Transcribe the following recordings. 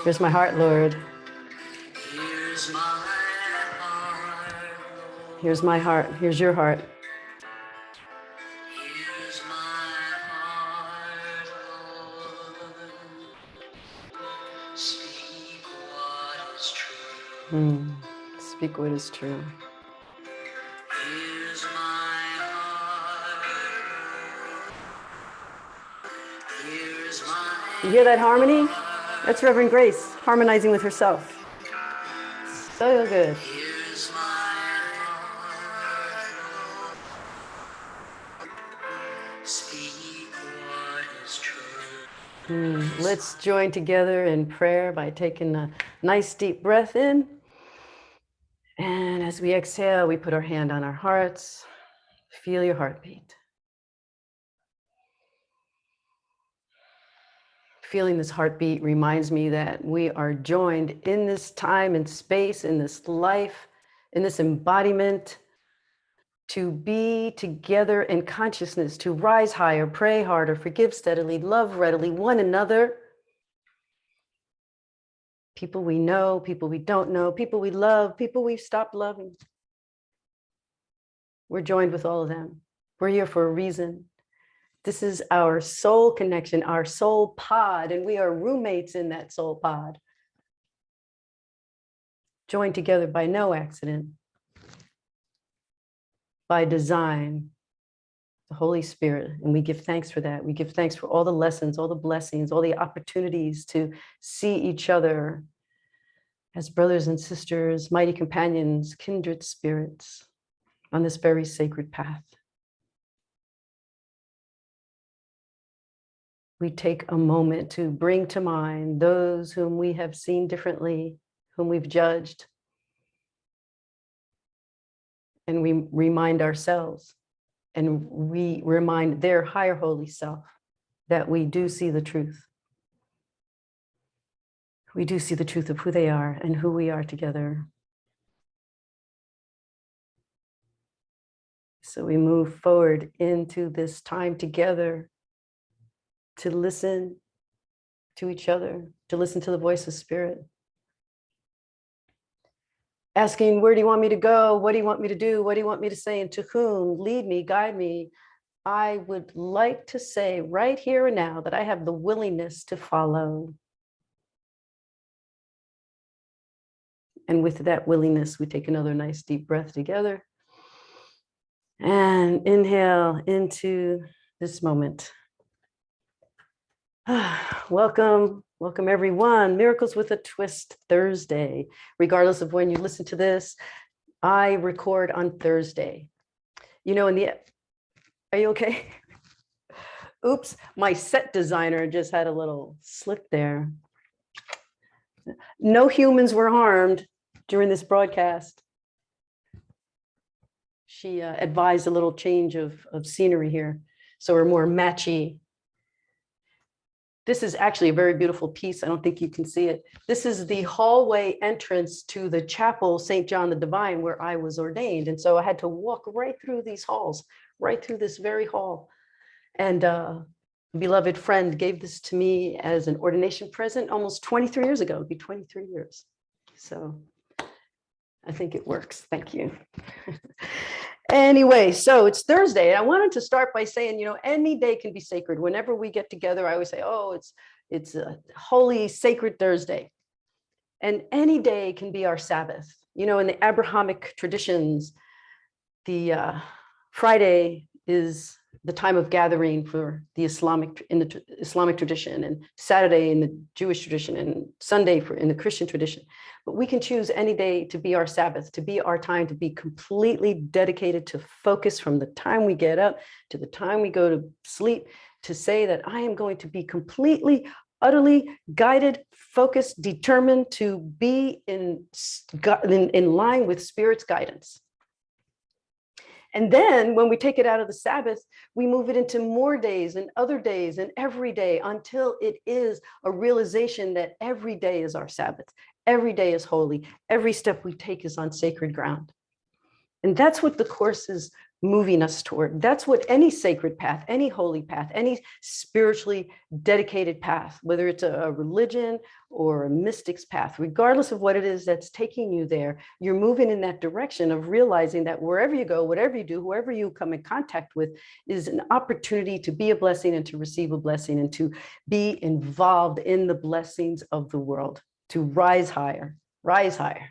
Here's my heart, Lord. Here's my heart. Here's your heart. Speak what is true. You hear that harmony? That's Reverend Grace harmonizing with herself. So good. Let's join together in prayer by taking a nice deep breath in. And as we exhale, we put our hand on our hearts. Feel your heartbeat. Feeling this heartbeat reminds me that we are joined in this time and space, in this life, in this embodiment, to be together in consciousness, to rise higher, pray harder, forgive steadily, love readily one another. People we know, people we don't know, people we love, people we've stopped loving. We're joined with all of them. We're here for a reason. This is our soul connection, our soul pod, and we are roommates in that soul pod. Joined together by no accident, by design, the Holy Spirit, and we give thanks for that. We give thanks for all the lessons, all the blessings, all the opportunities to see each other as brothers and sisters, mighty companions, kindred spirits on this very sacred path. We take a moment to bring to mind those whom we have seen differently, whom we've judged, and we remind ourselves and we remind their higher holy self that we do see the truth. We do see the truth of who they are and who we are together. So we move forward into this time together to listen to each other, to listen to the voice of Spirit. Asking, where do you want me to go? What do you want me to do? What do you want me to say? And to whom? Lead me, guide me. I would like to say right here and now that I have the willingness to follow. And with that willingness, we take another nice deep breath together and inhale into this moment. Welcome, welcome everyone. Miracles with a Twist Thursday. Regardless of when you listen to this, I record on Thursday. You know, are you okay? Oops, my set designer just had a little slip there. No humans were harmed during this broadcast. She advised a little change of scenery here, so we're more matchy. This is actually a very beautiful piece. I don't think you can see it. This is the hallway entrance to the chapel, St. John the Divine, where I was ordained. And so I had to walk right through these halls, right through this very hall. And a beloved friend gave this to me as an ordination present almost 23 years ago. It'd be 23 years. So I think it works. Thank you. Anyway, so it's Thursday. I wanted to start by saying, you know, any day can be sacred. Whenever we get together, I always say, oh, it's a holy, sacred Thursday. And any day can be our Sabbath. You know, in the Abrahamic traditions, the Friday is the time of gathering for the in the Islamic tradition, and Saturday in the Jewish tradition, and Sunday in the Christian tradition. But we can choose any day to be our Sabbath, to be our time, to be completely dedicated to focus from the time we get up to the time we go to sleep, to say that I am going to be completely, utterly guided, focused, determined to be in line with Spirit's guidance. And then when we take it out of the Sabbath, we move it into more days and other days and every day until it is a realization that every day is our Sabbath. Every day is holy. Every step we take is on sacred ground. And that's what the Course is moving us toward. That's what any sacred path, any holy path, any spiritually dedicated path, whether it's a religion or a mystic's path, regardless of what it is that's taking you there, you're moving in that direction of realizing that wherever you go, whatever you do, whoever you come in contact with is an opportunity to be a blessing and to receive a blessing and to be involved in the blessings of the world, to rise higher, rise higher.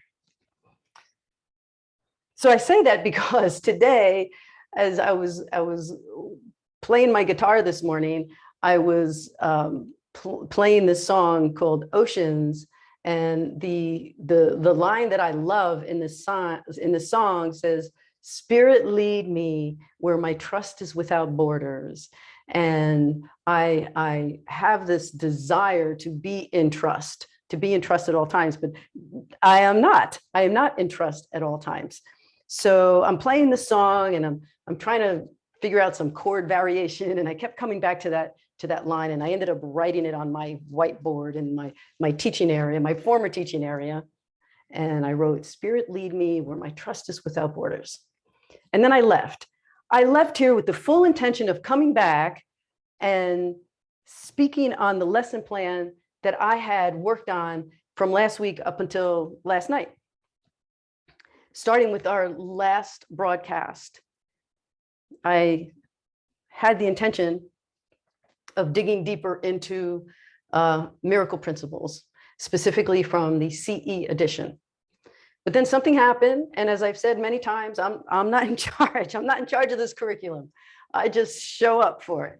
So I say that because today, as I was playing my guitar this morning, I was playing this song called Oceans, and the line that I love in the song says, "Spirit, lead me where my trust is without borders." And I have this desire to be in trust at all times, but I am not in trust at all times. So I'm playing the song and I'm trying to figure out some chord variation, and I kept coming back to that line, and I ended up writing it on my whiteboard in my teaching area, my former teaching area. And I wrote, "Spirit, lead me where my trust is without borders." And then I left. I left here with the full intention of coming back and speaking on the lesson plan that I had worked on from last week up until last night. Starting with our last broadcast, I had the intention of digging deeper into miracle principles, specifically from the CE edition. But then something happened, and as I've said many times, I'm not in charge. I'm not in charge of this curriculum. I just show up for it.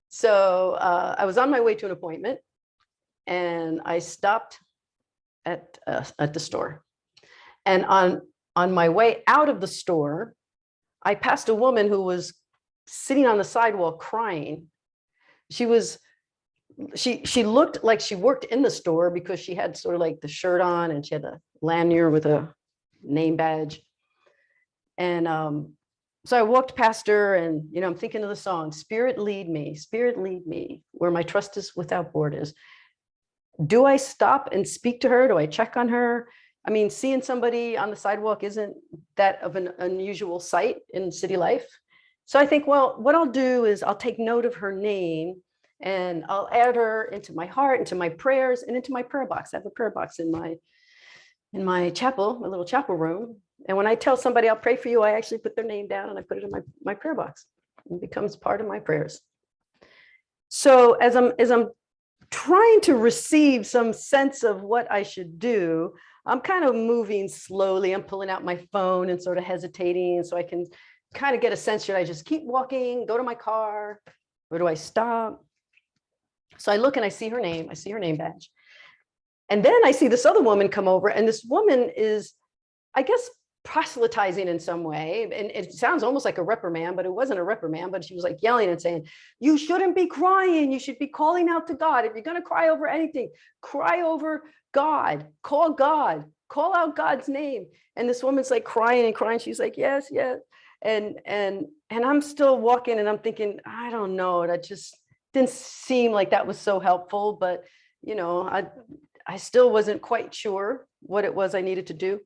So I was on my way to an appointment, and I stopped at the store. And on my way out of the store, I passed a woman who was sitting on the sidewalk crying. She looked like she worked in the store because she had sort of like the shirt on and she had a lanyard with a name badge. And so I walked past her, and I'm thinking of the song, "Spirit, lead me where my trust is without borders." Do I stop and speak to her? Do I check on her? I mean, seeing somebody on the sidewalk isn't that of an unusual sight in city life. So I think, well, what I'll do is I'll take note of her name and I'll add her into my heart, into my prayers, and into my prayer box. I have a prayer box in my chapel, my little chapel room. And when I tell somebody I'll pray for you, I actually put their name down and I put it in my prayer box. It becomes part of my prayers. So as I'm trying to receive some sense of what I should do, I'm kind of moving slowly. I'm pulling out my phone and sort of hesitating so I can kind of get a sense, should I just keep walking, go to my car, or do I stop? So I look and I see her name. I see her name badge. And then I see this other woman come over, and this woman is, I guess, proselytizing in some way. And it sounds almost like a reprimand, but it wasn't a reprimand, but she was like yelling and saying, "You shouldn't be crying. You should be calling out to God. If you're going to cry over anything, cry over God, call out God's name." And this woman's like crying and crying. She's like, "Yes, yes." And I'm still walking, and I'm thinking, I don't know, that just didn't seem like that was so helpful, but I still wasn't quite sure what it was I needed to do.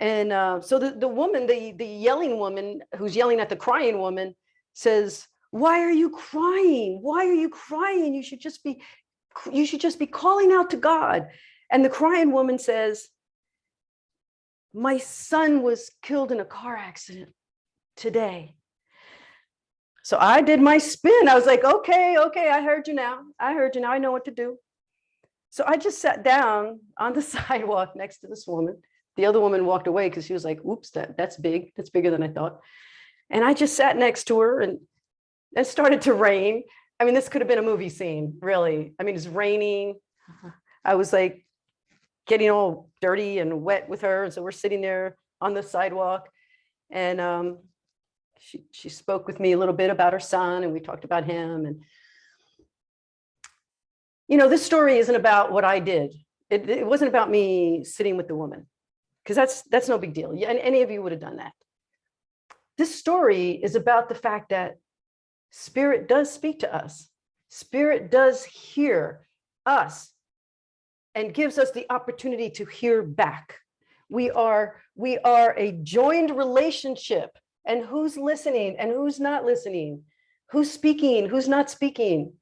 And so the woman, the yelling woman who's yelling at the crying woman says, "Why are you crying? Why are you crying? You should just be calling out to God." And the crying woman says, "My son was killed in a car accident today." So I did my spin. I was like, okay, I heard you now. I know what to do. So I just sat down on the sidewalk next to this woman. The other woman walked away because she was like, "Oops, that's big. That's bigger than I thought." And I just sat next to her, and it started to rain. I mean, this could have been a movie scene, really. I mean, it's raining. I was like getting all dirty and wet with her. And so we're sitting there on the sidewalk, and she spoke with me a little bit about her son, and we talked about him. And this story isn't about what I did. It wasn't about me sitting with the woman, because that's no big deal. And any of you would have done that. This story is about the fact that Spirit does speak to us. Spirit does hear us and gives us the opportunity to hear back. We are a joined relationship and who's listening and who's not listening, who's speaking, who's not speaking.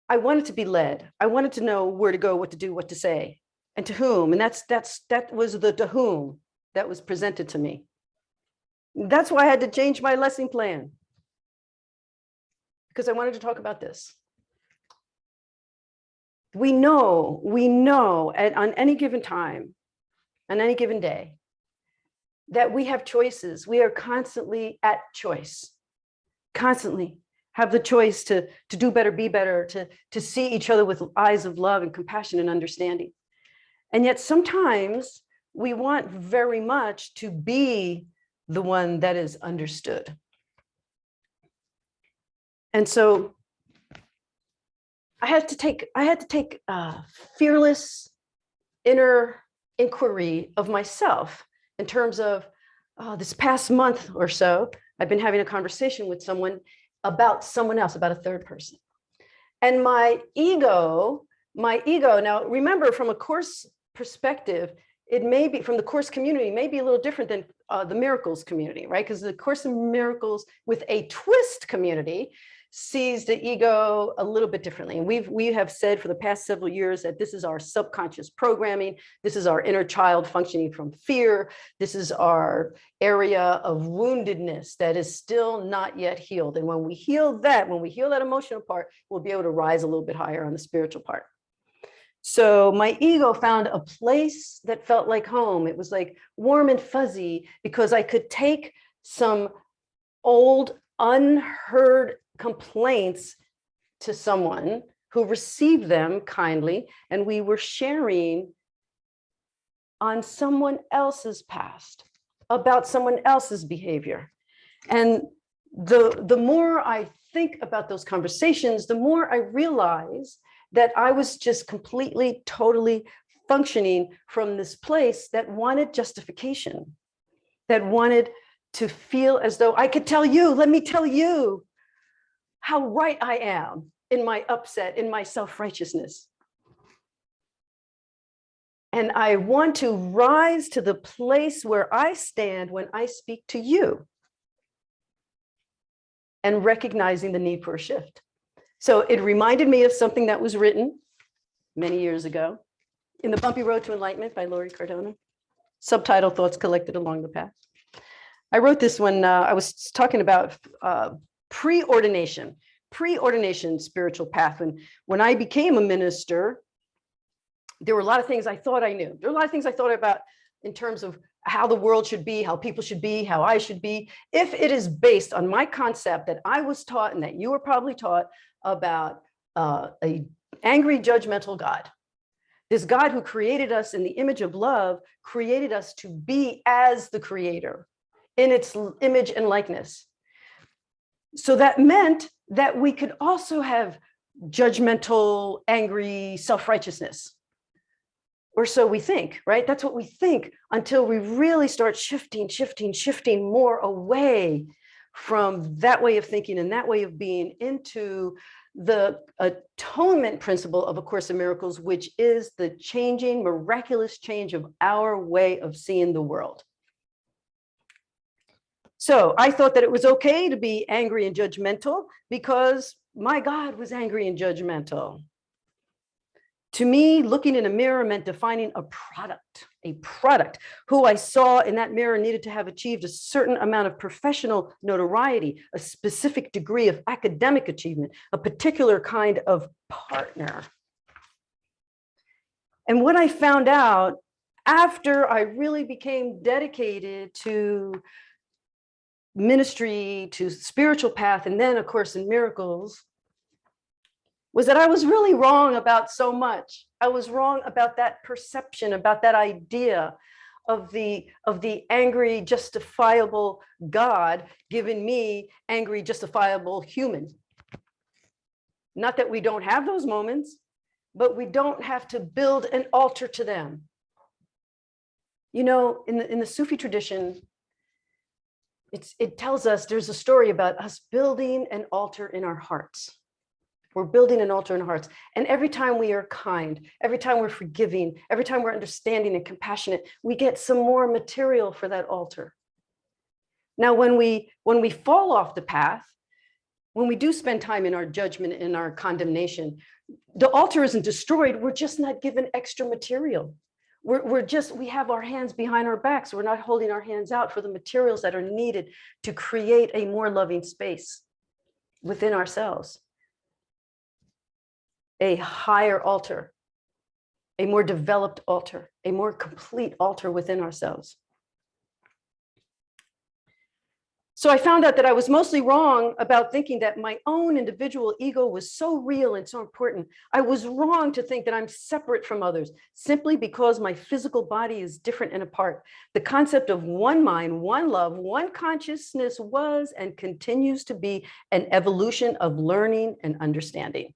I wanted to be led. I wanted to know where to go, what to do, what to say, and to whom. And that was the to whom that was presented to me. That's why I had to change my lesson plan, because I wanted to talk about this. We know on any given time, on any given day, that we have choices. We are constantly at choice, constantly have the choice to do better, be better, to see each other with eyes of love and compassion and understanding. And yet sometimes we want very much to be the one that is understood. And so I had to take fearless inner inquiry of myself in terms of this past month or so, I've been having a conversation with someone about someone else, about a third person. And my ego, now remember, from a Course perspective, it may be, from the Course community, may be a little different than the Miracles community, right? Because the Course in Miracles with a twist community sees the ego a little bit differently. And we have said for the past several years that this is our subconscious programming. This is our inner child functioning from fear. This is our area of woundedness that is still not yet healed. And when we heal that emotional part, we'll be able to rise a little bit higher on the spiritual part. So my ego found a place that felt like home. It was like warm and fuzzy because I could take some old, unheard complaints to someone who received them kindly, and we were sharing on someone else's past, about someone else's behavior. And the more I think about those conversations, the more I realize that I was just completely, totally functioning from this place that wanted justification, that wanted to feel as though I could tell you, let me tell you how right I am in my upset, in my self-righteousness. And I want to rise to the place where I stand when I speak to you, and recognizing the need for a shift. So it reminded me of something that was written many years ago in The Bumpy Road to Enlightenment by Laurie Cardona, subtitle Thoughts Collected Along the Path. I wrote this when I was talking about pre-ordination spiritual path. When I became a minister, there were a lot of things I thought I knew. There were a lot of things I thought about in terms of how the world should be, how people should be, how I should be. If it is based on my concept that I was taught and that you were probably taught about a angry, judgmental God, this God who created us in the image of love, created us to be as the creator in its image and likeness. So that meant that we could also have judgmental, angry self-righteousness. Or so we think, right? That's what we think until we really start shifting more away from that way of thinking and that way of being into the atonement principle of A Course in Miracles, which is the changing, miraculous change of our way of seeing the world. So I thought that it was okay to be angry and judgmental because my God was angry and judgmental. To me, looking in a mirror meant defining a product who I saw in that mirror needed to have achieved a certain amount of professional notoriety, a specific degree of academic achievement, a particular kind of partner. And what I found out after I really became dedicated to ministry, to spiritual path, and then A Course in Miracles, was that I was really wrong about so much. I was wrong about that perception, about that idea of the angry, justifiable God giving me angry, justifiable human. Not that we don't have those moments, but we don't have to build an altar to them. You know, in the Sufi tradition, it tells us there's a story about us building an altar in our hearts. We're building an altar in our hearts. And every time we are kind, every time we're forgiving, every time we're understanding and compassionate, we get some more material for that altar. Now, when we fall off the path, when we do spend time in our judgment, in our condemnation, the altar isn't destroyed. We're just not given extra material. We have our hands behind our backs. We're not holding our hands out for the materials that are needed to create a more loving space within ourselves. A higher altar, a more developed altar, a more complete altar within ourselves. So I found out that I was mostly wrong about thinking that my own individual ego was so real and so important. I was wrong to think that I'm separate from others simply because my physical body is different and apart. The concept of one mind, one love, one consciousness was and continues to be an evolution of learning and understanding.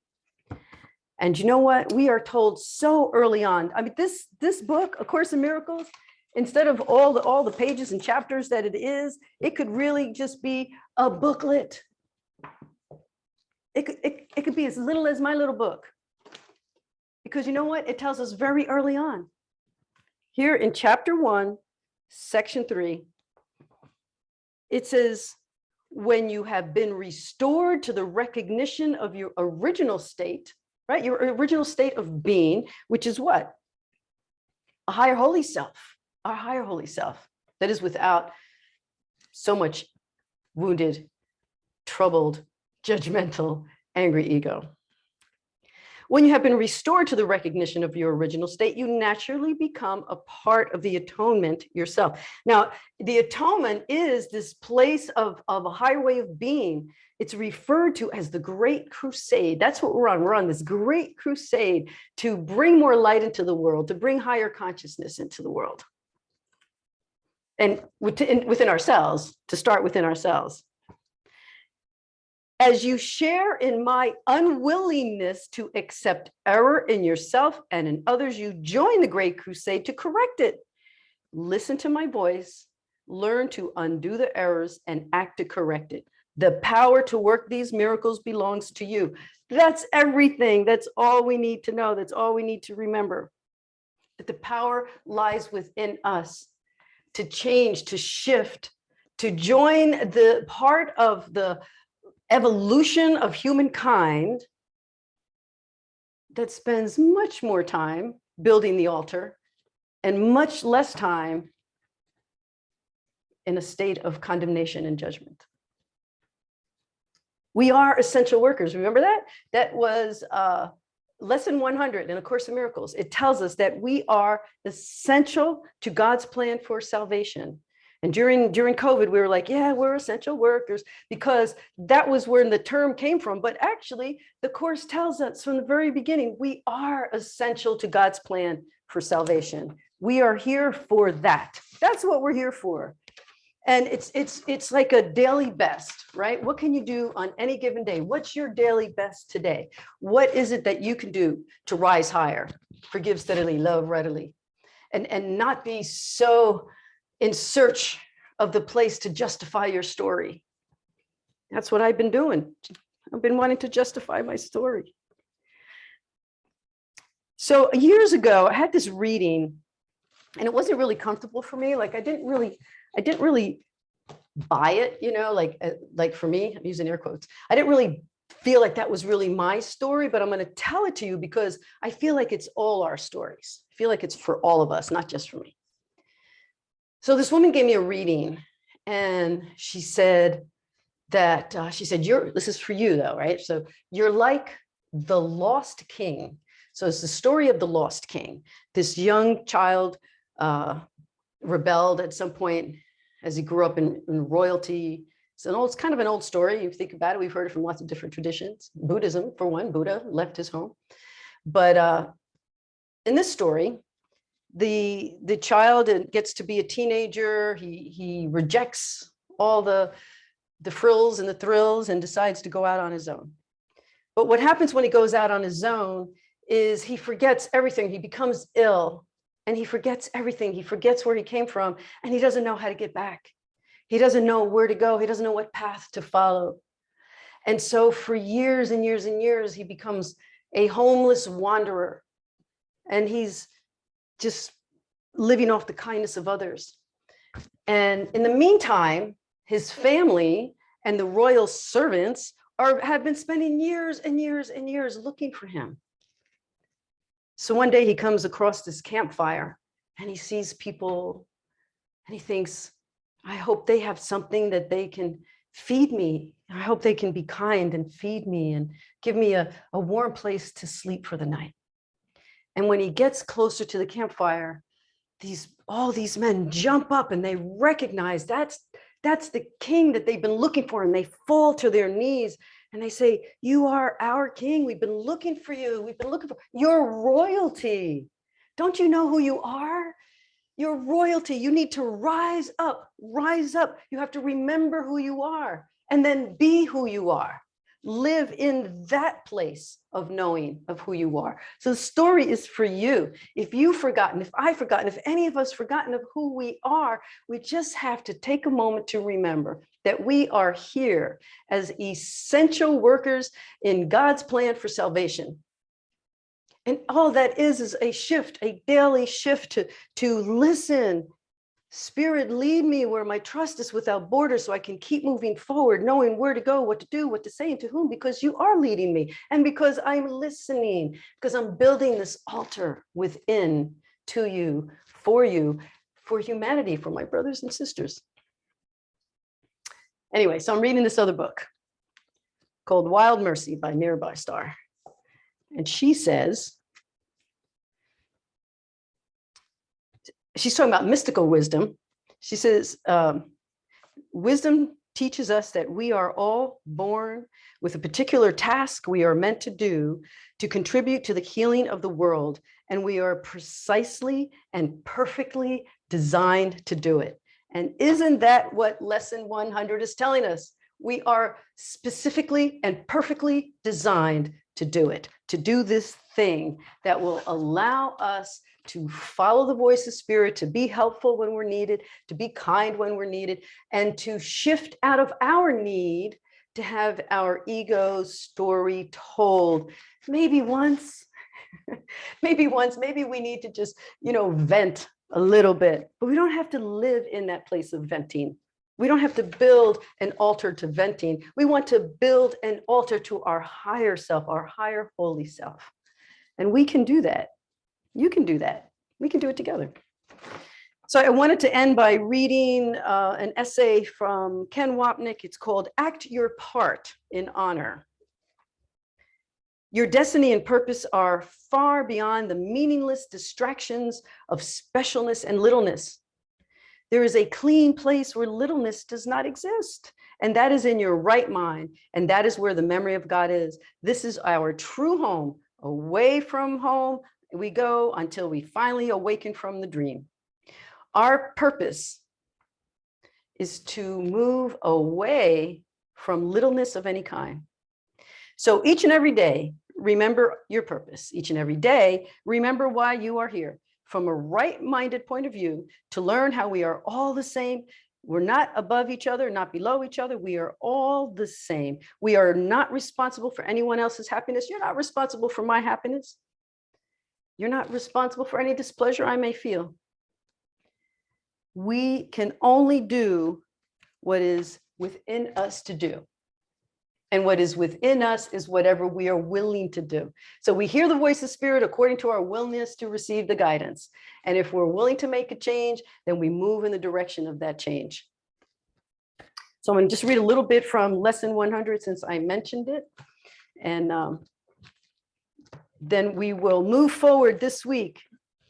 And you know what? We are told so early on. I mean, this book, A Course in Miracles, instead of all the pages and chapters that it is, it could really just be a booklet. It could be as little as my little book. Because you know what? It tells us very early on. Here in chapter 1, section 3, it says, when you have been restored to the recognition of your original state, right? Your original state of being, which is what? A higher holy self. Our higher holy self that is without so much wounded, troubled, judgmental, angry ego. When you have been restored to the recognition of your original state, you naturally become a part of the atonement yourself. Now, the atonement is this place of a higher way of being. It's referred to as the Great Crusade. That's what we're on. We're on this great crusade to bring more light into the world, to bring higher consciousness into the world. And within ourselves, to start within ourselves. As you share in my unwillingness to accept error in yourself and in others, you join the Great Crusade to correct it. Listen to my voice, learn to undo the errors and act to correct it. The power to work these miracles belongs to you. That's everything. That's all we need to know. That's all we need to remember. That the power lies within us. To change, to shift, to join the part of the evolution of humankind that spends much more time building the altar and much less time in a state of condemnation and judgment. We are essential workers. Remember that? That was lesson 100 in A Course in Miracles. It tells us that we are essential to God's plan for salvation. And during COVID, we were like, yeah, we're essential workers, because that was where the term came from. But actually, the Course tells us from the very beginning, we are essential to God's plan for salvation. We are here for that. That's what we're here for. And it's like a daily best, right? What can you do on any given day? What's your daily best today? What is it that you can do to rise higher, forgive steadily, love readily, and not be so in search of the place to justify your story? That's what I've been doing. I've been wanting to justify my story. So years ago, I had this reading, and it wasn't really comfortable for me. Like I didn't really buy it, you know, like for me, I'm using air quotes. I didn't really feel like that was really my story, but I'm going to tell it to you because I feel like it's all our stories. I feel like it's for all of us, not just for me. So this woman gave me a reading, and she said that, this is for you though, right? So you're like the lost king. So it's the story of the lost king. This young child rebelled at some point as he grew up in royalty. It's kind of an old story. If you think about it, we've heard it from lots of different traditions. Buddhism, for one, Buddha left his home. But in this story, the child gets to be a teenager. He rejects all the frills and the thrills and decides to go out on his own. But what happens when he goes out on his own is he forgets everything. He becomes ill. And he forgets everything. He forgets where he came from, and he doesn't know how to get back. He doesn't know where to go. He doesn't know what path to follow. And so for years and years and years, he becomes a homeless wanderer. And he's just living off the kindness of others. And in the meantime, His family and the royal servants have been spending years and years and years looking for him. So one day he comes across this campfire and he sees people and he thinks, I hope they have something that they can feed me. I hope they can be kind and feed me and give me a warm place to sleep for the night. And when he gets closer to the campfire, all these men jump up and they recognize that's the king that they've been looking for, and they fall to their knees and they say, you are our king. We've been looking for you. We've been looking for your royalty. Don't you know who you are? Your royalty. You need to rise up, rise up. You have to remember who you are and then be who you are. Live in that place of knowing of who you are. So the story is for you. If you've forgotten, if I've forgotten, if any of us forgotten of who we are, we just have to take a moment to remember that we are here as essential workers in God's plan for salvation. And all that is a shift, a daily shift to listen. Spirit, lead me where my trust is without borders so I can keep moving forward, knowing where to go, what to do, what to say, and to whom, because you are leading me and because I'm listening, because I'm building this altar within to you, for humanity, for my brothers and sisters. Anyway, so I'm reading this other book called Wild Mercy by Mirabai Starr. And she says, she's talking about mystical wisdom. She says, wisdom teaches us that we are all born with a particular task we are meant to do to contribute to the healing of the world. And we are precisely and perfectly designed to do it. And isn't that what lesson 100 is telling us? We are specifically and perfectly designed to do it, to do this thing that will allow us to follow the voice of Spirit, to be helpful when we're needed, to be kind when we're needed, and to shift out of our need to have our ego story told. Maybe once, maybe we need to just, vent a little bit, but we don't have to live in that place of venting. We don't have to build an altar to venting. We want to build an altar to our higher self, our higher holy self. And we can do that. You can do that. We can do it together. So I wanted to end by reading an essay from Ken Wapnick. It's called Act Your Part in Honor. Your destiny and purpose are far beyond the meaningless distractions of specialness and littleness. There is a clean place where littleness does not exist, and that is in your right mind, and that is where the memory of God is. This is our true home. Away from home we go until we finally awaken from the dream. Our purpose is to move away from littleness of any kind. So each and every day, remember your purpose. Each and every day, remember why you are here. From a right-minded point of view, to learn how we are all the same. We're not above each other, not below each other. We are all the same. We are not responsible for anyone else's happiness. You're not responsible for my happiness. You're not responsible for any displeasure I may feel. We can only do what is within us to do. And what is within us is whatever we are willing to do. So we hear the voice of Spirit according to our willingness to receive the guidance. And if we're willing to make a change, then we move in the direction of that change. So I'm going to just read a little bit from lesson 100 since I mentioned it. And then we will move forward this week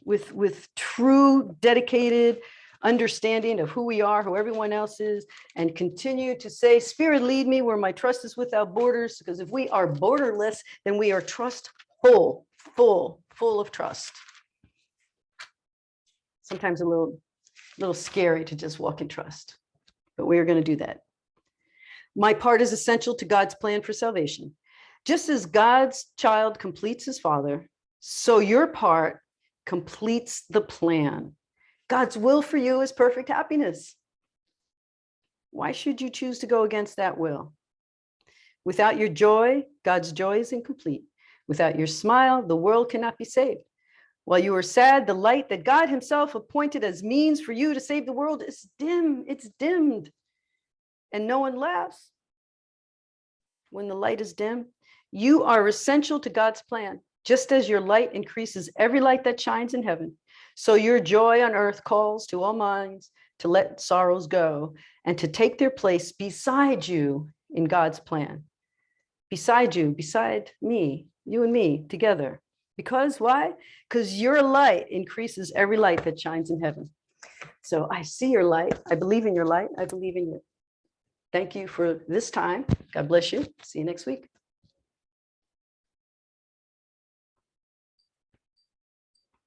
with true, dedicated understanding of who we are, who everyone else is, and continue to say, Spirit, lead me where my trust is without borders, because if we are borderless, then we are full of trust. Sometimes a little scary to just walk in trust, but we are going to do that. My part is essential to God's plan for salvation. Just as God's child completes his father, so your part completes the plan. God's will for you is perfect happiness. Why should you choose to go against that will? Without your joy, God's joy is incomplete. Without your smile, the world cannot be saved. While you are sad, the light that God himself appointed as means for you to save the world is dim. It's dimmed. and no one laughs when the light is dim. You are essential to God's plan. Just as your light increases every light that shines in heaven, so your joy on earth calls to all minds to let sorrows go and to take their place beside you in God's plan. Beside you, beside me, you and me together. Because why? Because your light increases every light that shines in heaven. So I see your light. I believe in your light. I believe in you. Thank you for this time. God bless you. See you next week.